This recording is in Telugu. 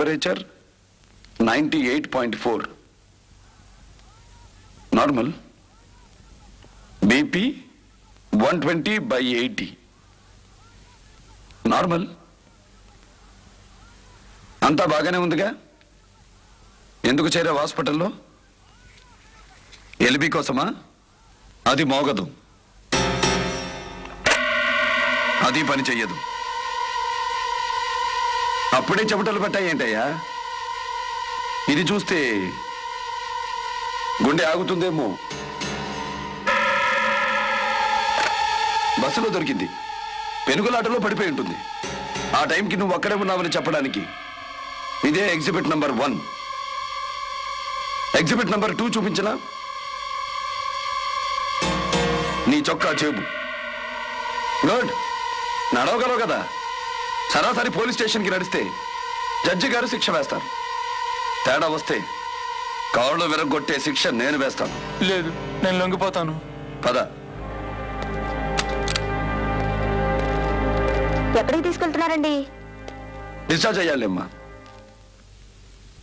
Temperature 98.4, normal. BP 120/80, normal. అంతా బాగానే ఉందిగా? ఎందుకు చేరావు హాస్పిటల్లో? ఎల్బీ కోసమా? అది మోగదు, అది పని చెయ్యదు. అప్పుడే చెమటలు పట్టాయేంటయ్యా? ఇది చూస్తే గుండె ఆగుతుందేమో. బస్సులో దొరికింది, పెనుగులాటలో పడిపోయి ఉంటుంది. ఆ టైంకి నువ్వు అక్కడే ఉన్నావని చెప్పడానికి ఇదే ఎగ్జిబిట్ నంబర్ 1. Exhibit number 2 చూపించనా? నీ చొక్కా చేబు. గుడ్, నడవగలవు కదా. సరాసరి పోలీస్ స్టేషన్కి నడిస్తే జడ్జి గారు శిక్ష వేస్తారు. తేడా వస్తే కాళ్ళు విరగొట్టే శిక్ష నేను వేస్తాను. లేదు, నేను లొంగిపోతాను. పద. ఎక్కడికి తీసుకెళ్తున్నారండి? డిశ్చార్జ్ అయ్యాలేమ్మా.